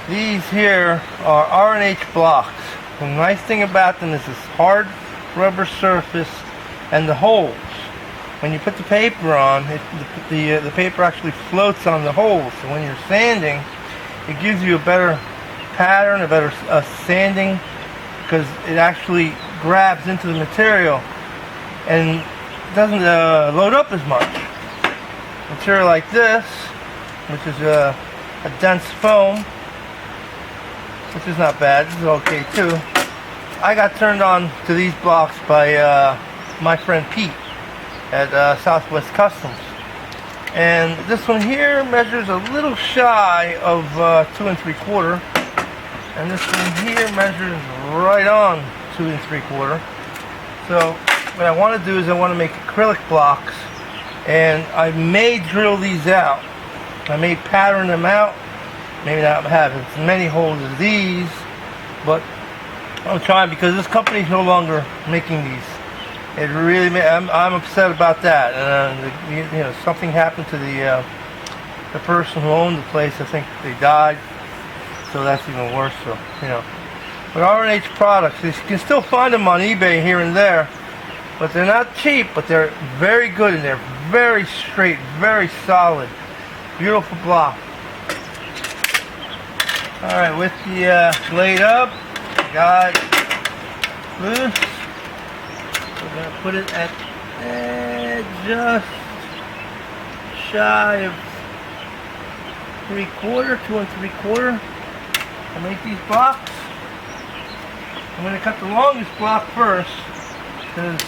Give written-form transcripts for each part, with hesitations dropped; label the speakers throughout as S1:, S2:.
S1: These here are R&H blocks. The nice thing about them is this hard rubber surface and the holes. When you put the paper on, the paper actually floats on the holes. So when you're sanding, it gives you a better pattern, a better sanding, because it actually grabs into the material and doesn't load up as much. Material like this, which is a dense foam, which is not bad, this is okay too. I got turned on to these blocks by my friend Pete at Southwest Customs. And this one here measures a little shy of 2 3/4. And this one here measures right on 2 3/4. So what I want to do is I want to make acrylic blocks. And I may drill these out. I may pattern them out. Maybe not have as many holes as these. But I'm trying, because this company is no longer making these. It really, I'm upset about that. And something happened to the person who owned the place. I think they died, so that's even worse. So but R&H products, you can still find them on eBay here and there, but they're not cheap. But they're very good, and they're very straight, very solid, beautiful block. All right, with the blade up, got loose. We're going to put it at just shy of 3/4, 2 3/4. I'll make these blocks. I'm going to cut the longest block first, because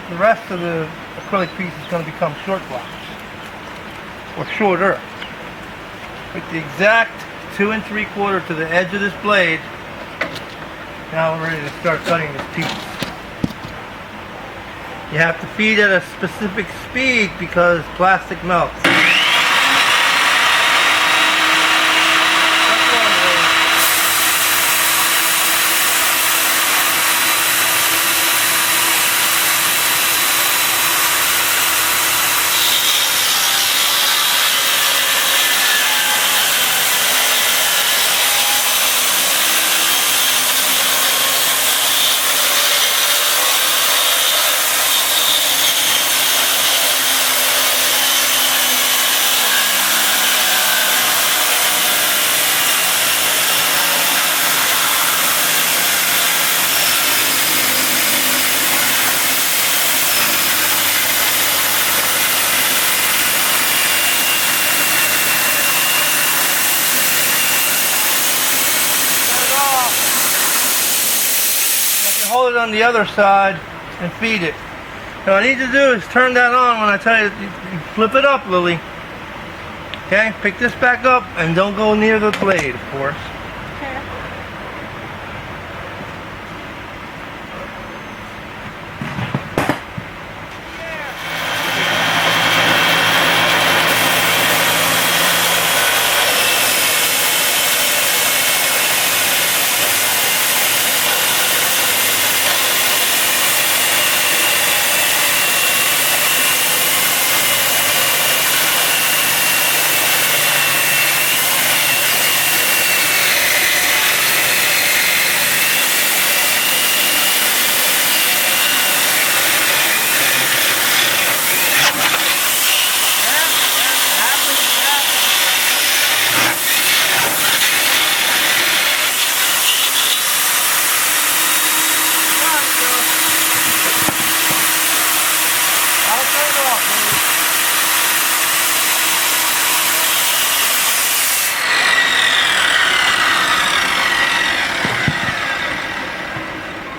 S1: the rest of the acrylic piece is going to become short blocks, or shorter. With the exact 2 3/4 to the edge of this blade, now we're ready to start cutting this piece. You have to feed at a specific speed because plastic melts. Hold it on the other side and feed it. What I need to do is turn that on when I tell you, you flip it up, Lily. Okay, pick this back up and don't go near the blade, of course.
S2: Okay.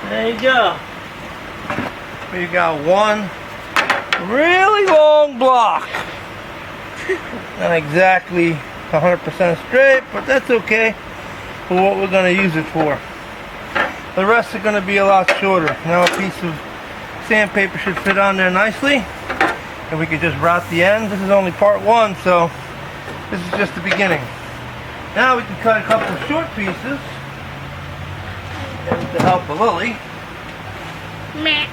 S2: There you go. We got one really long block. Not exactly 100% straight, but that's okay for what we're going to use it for. The rest are going to be a lot shorter. Now a piece of sandpaper should fit on there nicely, and we could just route the end. This is only part one, so this is just the beginning. Now we can cut a couple of short pieces to help a Lily.
S3: Meh.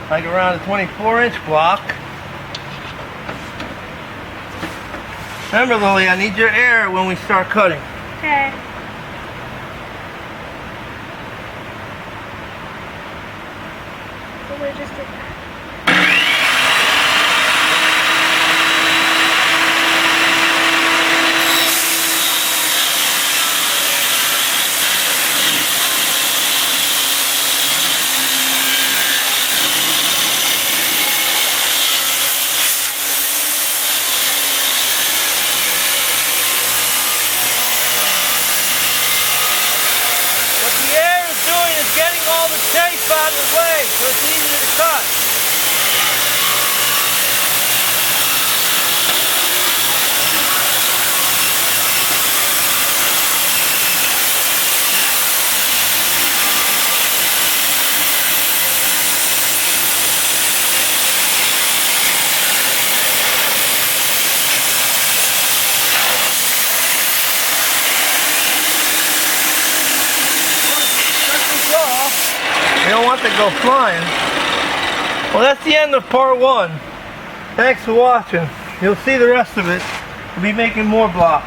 S1: Like around a 24-inch block. Remember, Lily, I need your air when we start cutting.
S3: Okay. So we just did that.
S1: What the air is doing is getting all the tape out of the way, so it's easier to cut. We don't want to go flying. Well, that's the end of part 1. Thanks for watching. You'll see the rest of it. We'll be making more blocks.